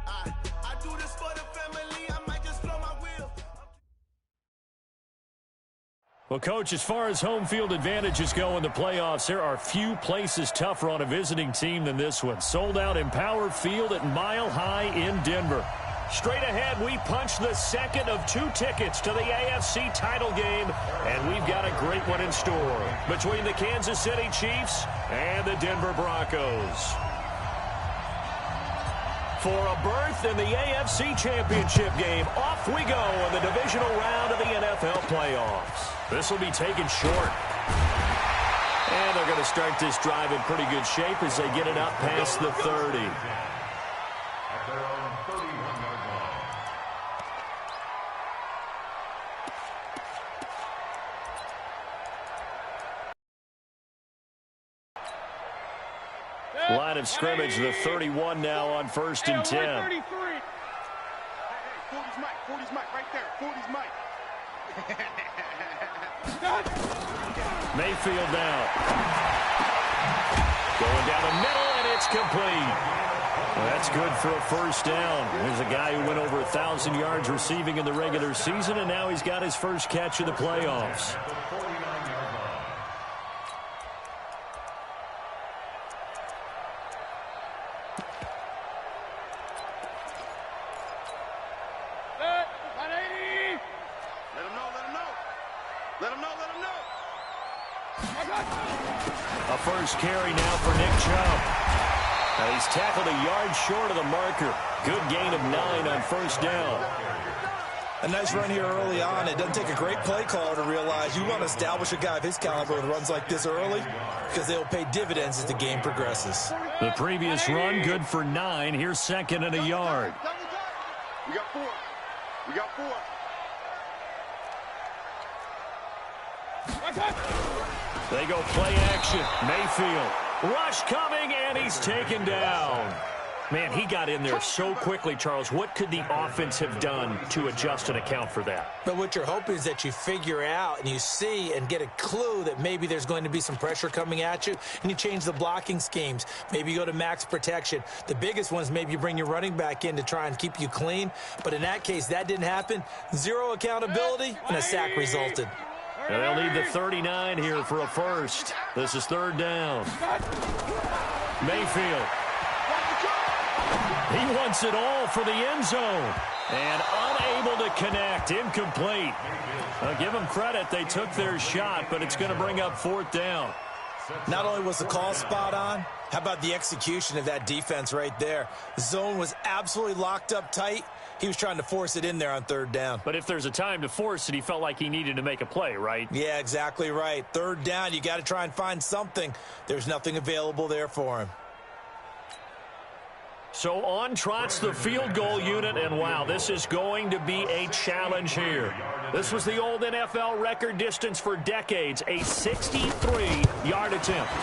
I do this for the family. I might just blow my wheel. Well, Coach, as far as home field advantages go in the playoffs, there are few places tougher on a visiting team than this one. Sold out Empower Field at Mile High in Denver. Straight ahead, we punch the second of 2 tickets to the AFC title game, and we've got a great one in store between the Kansas City Chiefs and the Denver Broncos. For a berth in the AFC Championship game, off we go in the divisional round of the NFL playoffs. This will be taken short. And they're going to start this drive in pretty good shape as they get it up past the 30. Line of scrimmage, the 31 now on 1st and 10. Hey, 40's Mike. 40's Mike right there. 40's Mike. Mayfield now. Going down the middle, and it's complete. Well, that's good for a first down. There's a guy who went over 1,000 yards receiving in the regular season, and now he's got his first catch of the playoffs. A first carry now for Nick Chubb. He's tackled a yard short of the marker. Good gain of 9 on first down. A nice run here early on. It doesn't take a great play caller to realize you want to establish a guy of his caliber with runs like this early because they'll pay dividends as the game progresses. The previous run, good for 9. Here's 2nd and a yard. We got 4. We got 4. They go play action. Mayfield. Rush coming, and he's taken down. Man, he got in there so quickly, Charles. What could the offense have done to adjust and account for that? But what you're hoping is that you figure out and you see and get a clue that maybe there's going to be some pressure coming at you, and you change the blocking schemes. Maybe you go to max protection. The biggest one is maybe you bring your running back in to try and keep you clean. But in that case, that didn't happen. 0 accountability, and a sack resulted. And they'll need the 39 here for a first. This is 3rd down. Mayfield. He wants it all for the end zone. And unable to connect. Incomplete. I'll give them credit. They took their shot, but it's going to bring up 4th down. Not only was the call spot on, how about the execution of that defense right there? The zone was absolutely locked up tight. He was trying to force it in there on 3rd down. But if there's a time to force it, he felt like he needed to make a play, right? Yeah, exactly right. 3rd down, you got to try and find something. There's nothing available there for him. So on trots the field goal unit, and wow, this is going to be a challenge here. This was the old NFL record distance for decades, a 63-yard attempt.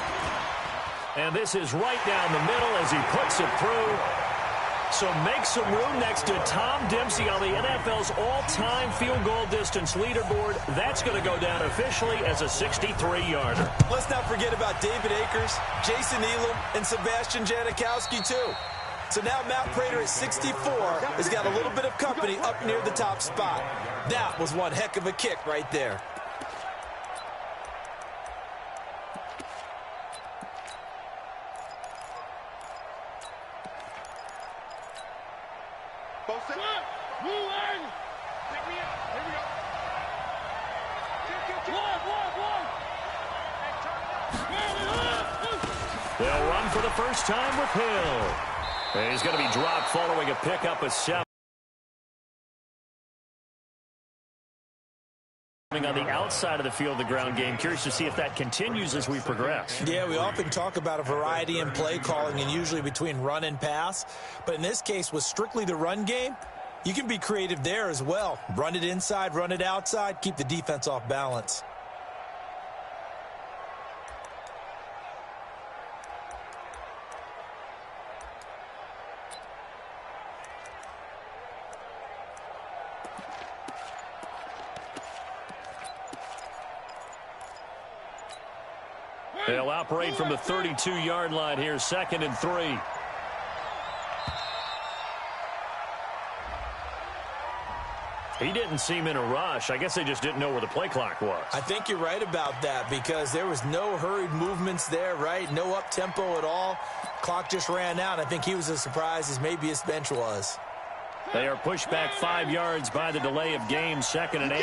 And this is right down the middle as he puts it through. So make some room next to Tom Dempsey on the NFL's all-time field goal distance leaderboard. That's going to go down officially as a 63-yarder. Let's not forget about David Akers, Jason Elam, and Sebastian Janikowski, too. So now Matt Prater at 64 has got a little bit of company up near the top spot. That was one heck of a kick right there. They'll run for the first time with Hill. And he's going to be dropped following a pickup of 7. On the outside of the field, the ground game. Curious to see if that continues as we progress. Yeah, we often talk about a variety in play calling and usually between run and pass. But in this case, with strictly the run game, you can be creative there as well. Run it inside, run it outside, keep the defense off balance. They'll operate from the 32-yard line here, 2nd and 3. He didn't seem in a rush. I guess they just didn't know where the play clock was. I think you're right about that because there was no hurried movements there, right? No up-tempo at all. Clock just ran out. I think he was as surprised as maybe his bench was. They are pushed back 5 yards by the delay of game, 2nd and 8.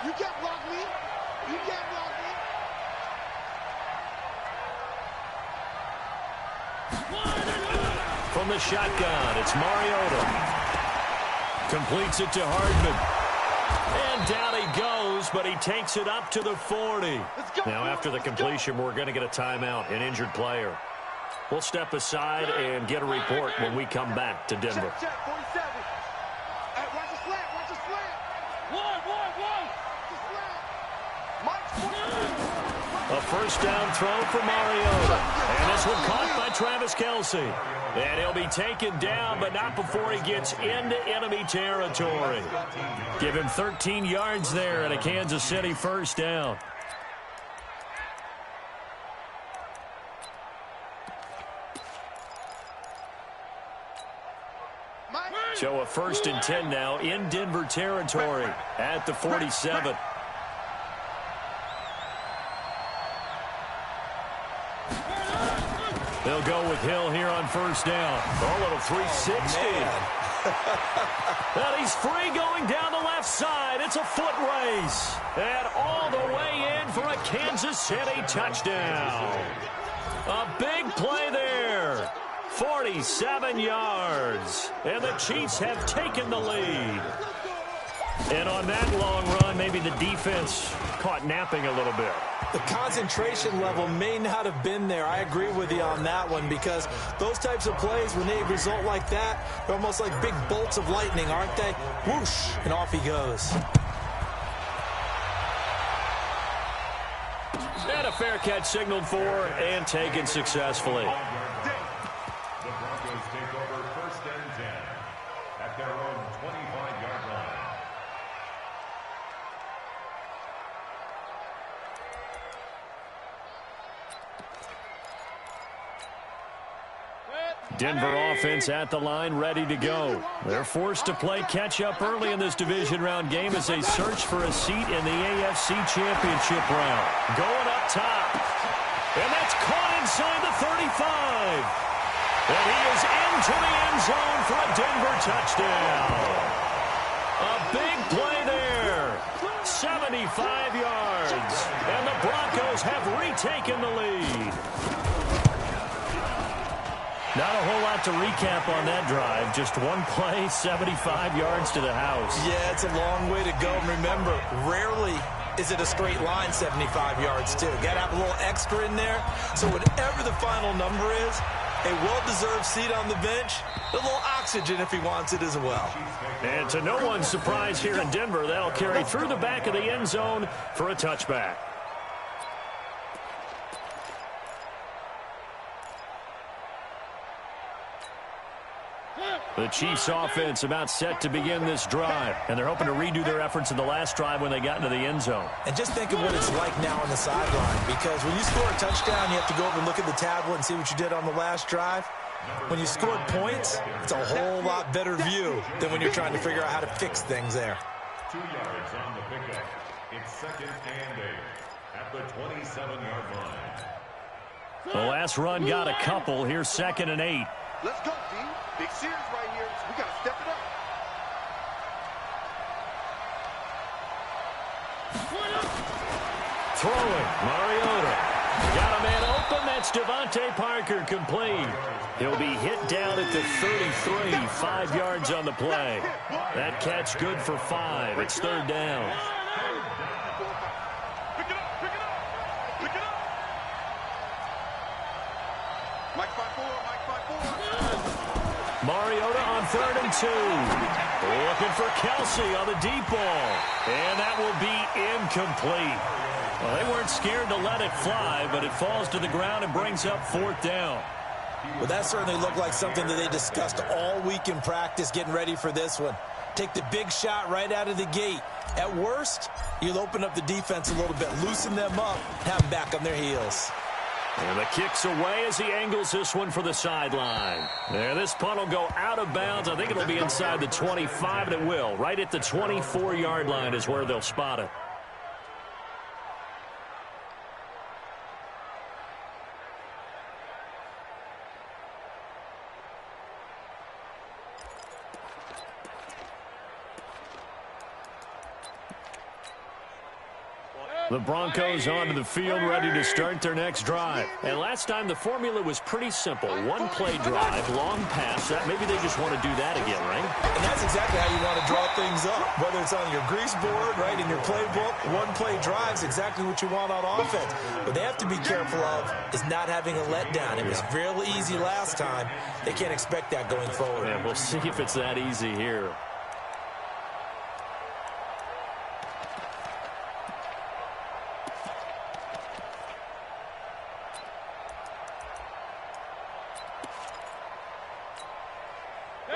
You can't block me. You can't block me. From the shotgun, it's Mariota. Completes it to Hardman. And down he goes, but he takes it up to the 40. Now, after the completion, we're going to get a timeout, an injured player. We'll step aside and get a report when we come back to Denver. Check, 47. Hey, watch the slant, watch the slant. One. A first down throw for Mariota. And this one caught by Travis Kelce. And he'll be taken down, but not before he gets into enemy territory. Give him 13 yards there and a Kansas City first down. So a 1st and 10 now in Denver territory at the 47. They'll go with Hill here on first down. A little 360. And he's free going down the left side. It's a foot race. And all the way in for a Kansas City touchdown. A big play there. 47 yards. And the Chiefs have taken the lead. And on that long run, maybe the defense caught napping a little bit. The concentration level may not have been there. I agree with you on that one because those types of plays, when they result like that, they're almost like big bolts of lightning, aren't they? Whoosh, and off he goes. And a fair catch signaled for and taken successfully. The Broncos take over 1st and 10 at their own 25-yard line. Denver offense at the line, ready to go. They're forced to play catch-up early in this division round game as they search for a seat in the AFC Championship round. Going up top. And that's caught inside the 35. And he is into the end zone for a Denver touchdown. A big play there. 75 yards. And the Broncos have retaken the lead. Not a whole lot to recap on that drive. Just one play, 75 yards to the house. Yeah, it's a long way to go. And remember, rarely is it a straight line 75 yards, too. Got to have a little extra in there. So whatever the final number is, a well-deserved seat on the bench, a little oxygen if he wants it as well. And to no one's surprise here in Denver, that'll carry through the back of the end zone for a touchback. The Chiefs offense about set to begin this drive, and they're hoping to redo their efforts in the last drive when they got into the end zone. And just think of what it's like now on the sideline, because when you score a touchdown, you have to go over and look at the tablet and see what you did on the last drive. When you scored points, it's a whole lot better view than when you're trying to figure out how to fix things there. 2 yards on the pickup. It's 2nd and 8 at the 27-yard line. The last run got a couple. Here's 2nd and 8. Let's go, D. Big series right here. So we got to step it up. Throwing, Mariota. Got a man open. That's Devontae Parker, complete. He'll be hit down at the 33, 5 yards on the play. That catch good for 5. It's 3rd down. Pick it up. Mike 5-4. Mariota on 3rd and 2. Looking for Kelce on the deep ball. And that will be incomplete. Well, they weren't scared to let it fly, but it falls to the ground and brings up 4th down. Well, that certainly looked like something that they discussed all week in practice, getting ready for this one. Take the big shot right out of the gate. At worst, you'll open up the defense a little bit, loosen them up, have them back on their heels. And the kick's away as he angles this one for the sideline. There, this punt will go out of bounds. I think it'll be inside the 25, and it will. Right at the 24-yard line is where they'll spot it. The Broncos onto the field, ready to start their next drive. And last time, the formula was pretty simple. One-play drive, long pass. Maybe they just want to do that again, right? And that's exactly how you want to draw things up. Whether it's on your grease board, right, in your playbook, one-play drives exactly what you want on offense. What they have to be careful of is not having a letdown. It was real easy last time. They can't expect that going forward. Yeah, we'll see if it's that easy here.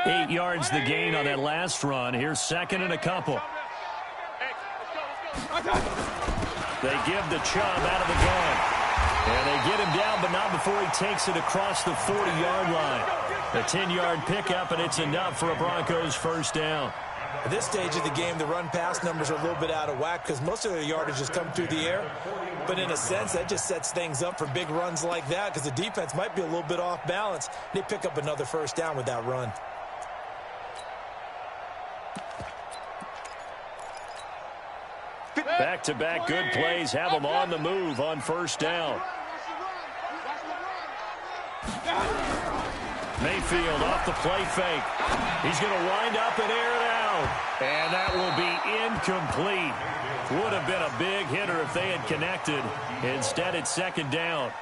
Eight yards the gain on that last run. Here's second and a couple. They give the Chubb out of the gun. And they get him down, but not before he takes it across the 40-yard line. A 10-yard pickup, and it's enough for a Broncos first down. At this stage of the game, the run-pass numbers are a little bit out of whack because most of their yardage has come through the air. But in a sense, that just sets things up for big runs like that because the defense might be a little bit off balance. They pick up another first down with that run. Back-to-back good plays have them on the move on first down. Mayfield off the play fake. He's going to wind up and air it out. And that will be incomplete. Would have been a big hitter if they had connected. Instead, it's second down.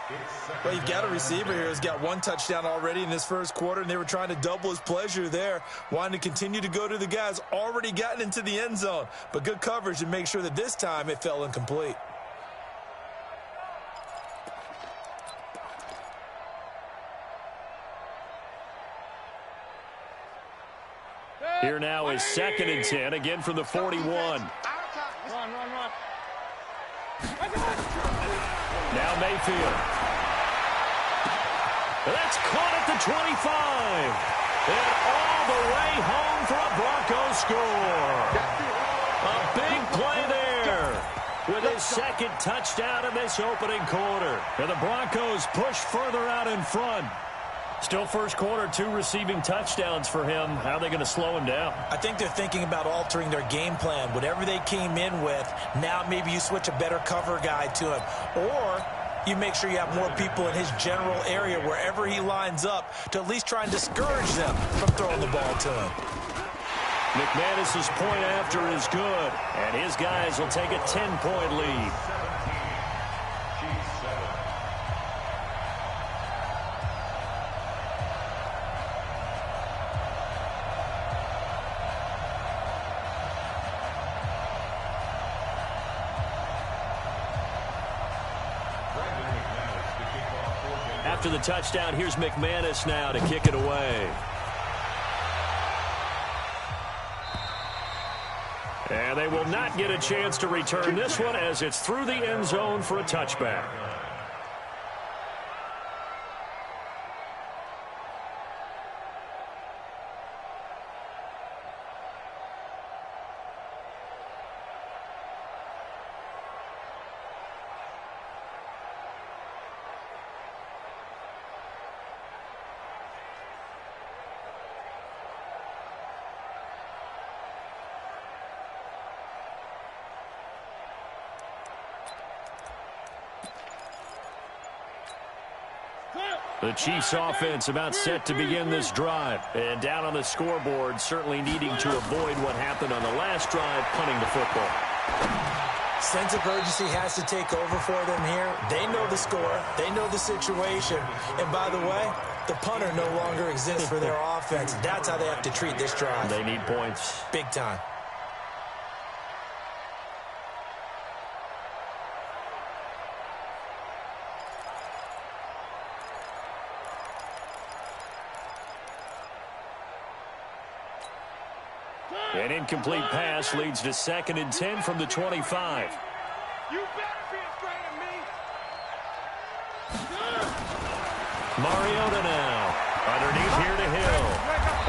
Well, you've got a receiver here who's got one touchdown already in this first quarter, and they were trying to double his pleasure there, wanting to continue to go to the guys already gotten into the end zone. But good coverage to make sure that this time it fell incomplete. Here now is second and 10, again from the 41. Run. Now Mayfield. That's caught at the 25. And all the way home for a Broncos score. A big play there with his second touchdown in this opening quarter. And the Broncos push further out in front. Still first quarter, 2 receiving touchdowns for him. How are they going to slow him down? I think they're thinking about altering their game plan. Whatever they came in with, now maybe you switch a better cover guy to him. Or you make sure you have more people in his general area wherever he lines up to at least try and discourage them from throwing the ball to him. McManus's point after is good, and his guys will take a 10-point lead. After the touchdown, here's McManus now to kick it away. And they will not get a chance to return this one as it's through the end zone for a touchback. The Chiefs offense about set to begin this drive. And down on the scoreboard, certainly needing to avoid what happened on the last drive, punting the football. Sense of urgency has to take over for them here. They know the score. They know the situation. And by the way, the punter no longer exists for their offense. That's how they have to treat this drive. They need points. Big time. An incomplete pass leads to 2nd and 10 from the 25. You better be afraid of me. Mariota now. Underneath here to Hill.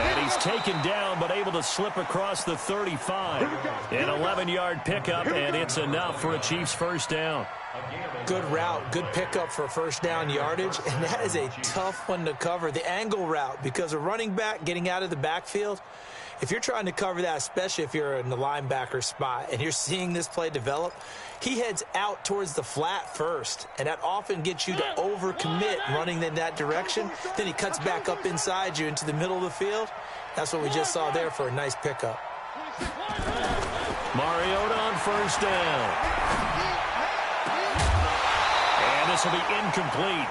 And he's taken down, but able to slip across the 35. An 11-yard pickup, and it's enough for a Chiefs first down. Good route, good pickup for first down yardage, and that is a tough one to cover. The angle route, because a running back getting out of the backfield, if you're trying to cover that, especially if you're in the linebacker spot and you're seeing this play develop, he heads out towards the flat first, and that often gets you to overcommit running in that direction. Then he cuts back up inside you into the middle of the field. That's what we just saw there for a nice pickup. Mariota on first down. And this will be incomplete.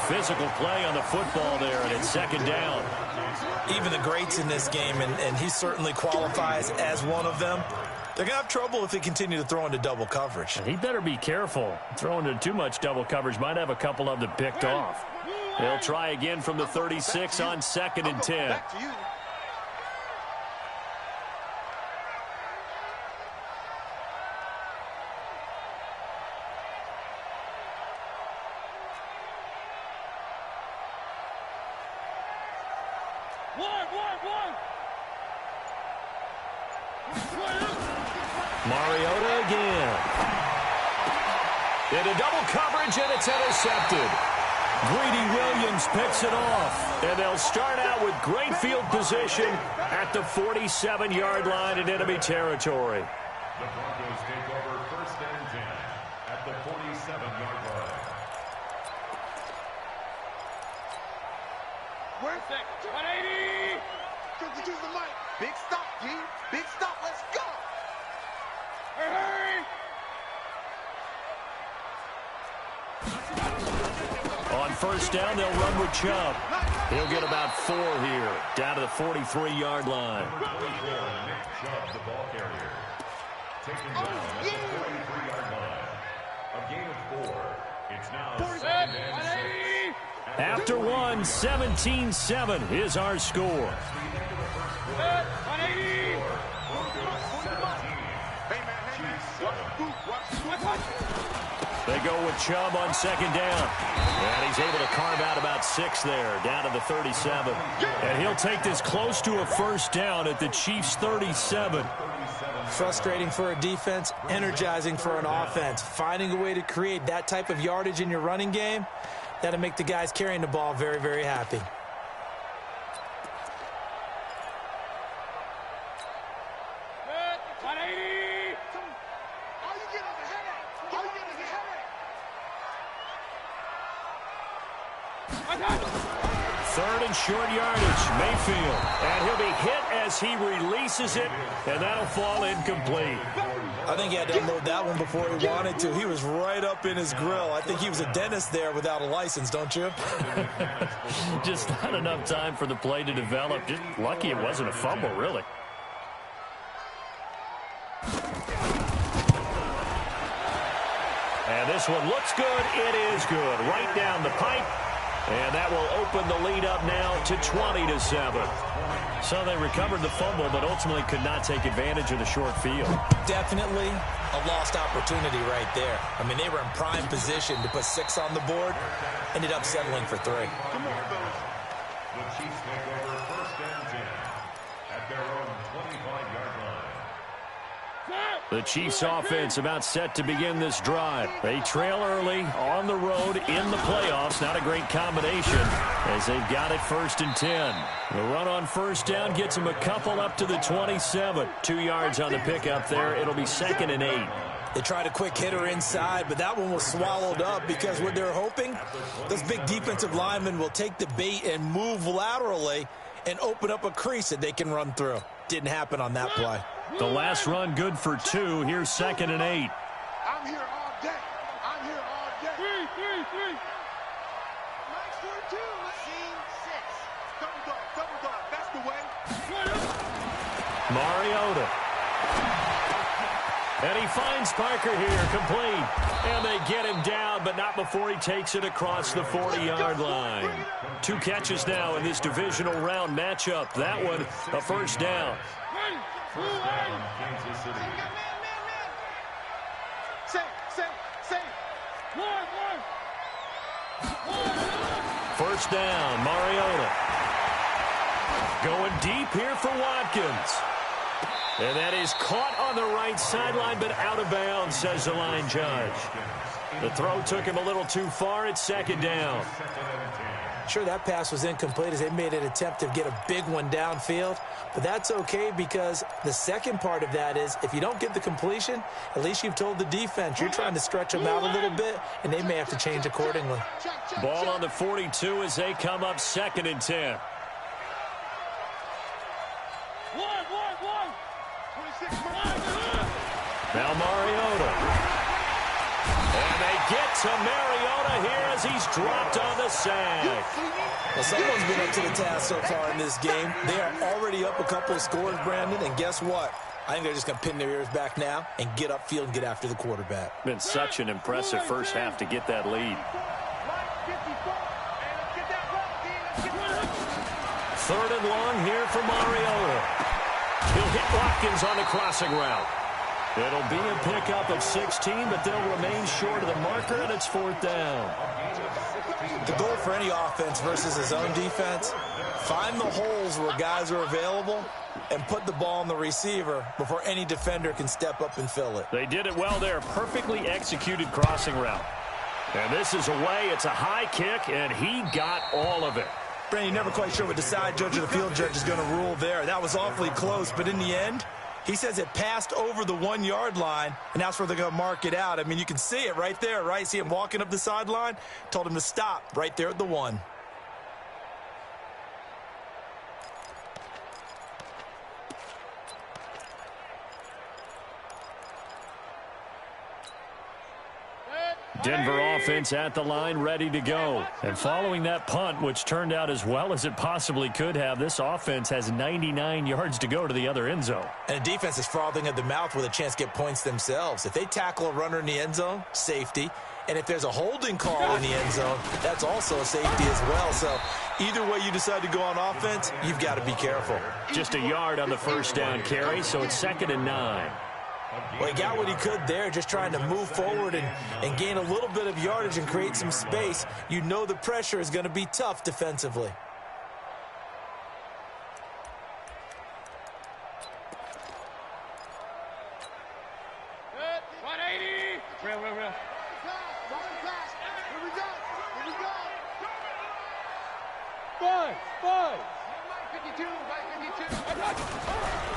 Physical play on the football there, and it's second down. Even the greats in this game, and he certainly qualifies as one of them, they're going to have trouble if they continue to throw into double coverage. He better be careful. Throwing into too much double coverage might have a couple of them picked off. They'll try again from the 36 on 2nd and 10. Mariota again. Into double coverage, and it's intercepted. Greedy Williams picks it off, and they'll start out with great field position at the 47-yard line in enemy territory. The Broncos take over first and 10 at the 47-yard line. Where's that? 180! Use the mic. Big stop, G. Big stop. Let's go. Hurry! On first down, they'll run with Chubb. He'll get about 4 here, down to the 43-yard line. Number 24, Nick Chubb, the ball carrier. Taken down at the 43-yard line. A gain of 4. It's now 2nd and 6. After one, 17-7 is our score. They go with Chubb on second down. And he's able to carve out about 6 there, down to the 37. And he'll take this close to a first down at the Chiefs' 37. Frustrating for a defense, energizing for an offense. Finding a way to create that type of yardage in your running game, that'll make the guys carrying the ball very, very happy. Third and short yardage, Mayfield. And he'll be hit as he releases it, and that'll fall incomplete. I think he had to unload that one before he wanted to. He was right up in his grill. I think he was a dentist there without a license, don't you? Just not enough time for the play to develop. Just lucky it wasn't a fumble, really. And this one looks good. It is good. Right down the pipe. And that will open the lead up now to 20-7. So they recovered the fumble, but ultimately could not take advantage of the short field. Definitely a lost opportunity right there. I mean, they were in prime position to put 6 on the board. Ended up settling for 3. The Chiefs take over first and 10 at their own 25-yard line. The Chiefs offense about set to begin this drive. They trail early on the road in the playoffs. Not a great combination as they've got it first and 10. The run on first down gets them a couple up to the 27. 2 yards on the pickup there. It'll be 2nd and 8. They tried a quick hitter inside, but that one was swallowed up because what they're hoping, those big defensive linemen will take the bait and move laterally and open up a crease that they can run through. Didn't happen on that play. The last run good for 2. Here's 2nd and 8. I'm here all day. I'm here all day. 3. Mike's for 2. Scene 6. Double dog. That's the way. Mariota. And he finds Parker here, complete. And they get him down, but not before he takes it across the 40-yard line. 2 catches now in this divisional round matchup. That one, a first down. Kansas City. Say. first down. Mariota going deep here for Watkins. And that is caught on the right sideline, but out of bounds, says the line judge. The throw took him a little too far. It's second down. Sure, that pass was incomplete as they made an attempt to get a big one downfield. But that's okay because the second part of that is if you don't get the completion, at least you've told the defense you're trying to stretch them out a little bit, and they may have to change accordingly. Ball on the 42 as they come up 2nd and 10. Now Mariota. And they get to Mariota here as he's dropped on the sack. Well, someone's been up to the task so far in this game. They are already up a couple of scores, Brandon, and guess what? I think they're just going to pin their ears back now and get upfield and get after the quarterback. Been such an impressive first half to get that lead. 3rd and long here for Mariota. He'll hit Watkins on the crossing route. It'll be a pickup of 16, but they'll remain short of the marker, and it's 4th down. The goal for any offense versus his own defense, find the holes where guys are available and put the ball on the receiver before any defender can step up and fill it. They did it well there. Perfectly executed crossing route. And this is away. It's a high kick, and he got all of it. Brandon, you're never quite sure what the side judge or the field judge is going to rule there. That was awfully close, but in the end, he says it passed over the 1-yard line, and that's where they're going to mark it out. I mean, you can see it right there, right? See him walking up the sideline? Told him to stop right there at the 1. Denver offense at the line, ready to go. And following that punt, which turned out as well as it possibly could have, this offense has 99 yards to go to the other end zone. And the defense is frothing at the mouth with a chance to get points themselves. If they tackle a runner in the end zone, safety. And if there's a holding call in the end zone, that's also a safety as well. So either way you decide to go on offense, you've got to be careful. Just a yard on the first down carry, so it's 2nd and 9. Well, he got what he could there, just trying to move forward and gain a little bit of yardage and create some space. You know the pressure is going to be tough defensively.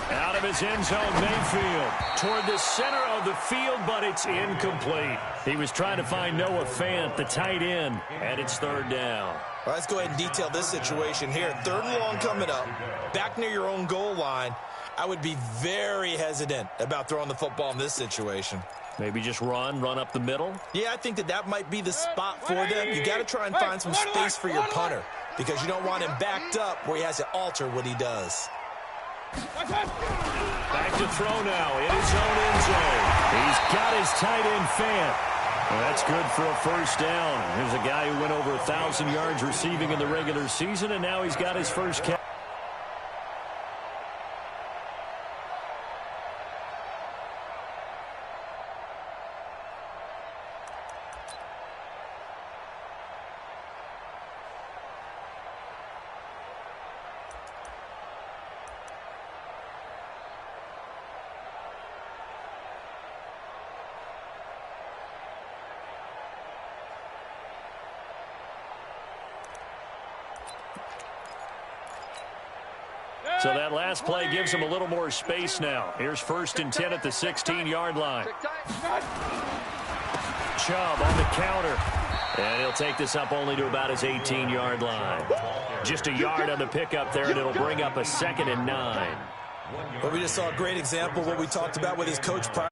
Out of his end zone, Mayfield toward the center of the field, but it's incomplete. He was trying to find Noah Fant, the tight end, and it's 3rd down. Well, let's go ahead and detail this situation here. 3rd and long coming up, back near your own goal line. I would be very hesitant about throwing the football in this situation. Maybe just run up the middle? Yeah, I think that might be the spot for them. You got to try and find some space for your punter because you don't want him backed up where he has to alter what he does. Back to throw now in his own end zone. He's got his tight end Fant. Well, that's good for a first down. Here's a guy who went over 1,000 yards receiving in the regular season, and now he's got his first catch. So that last play gives him a little more space now. Here's 1st and 10 at the 16-yard line. Chubb on the counter. And he'll take this up only to about his 18-yard line. Just a yard on the pickup there, and it'll bring up a 2nd and 9. But we just saw a great example of what we talked about with his coach prior.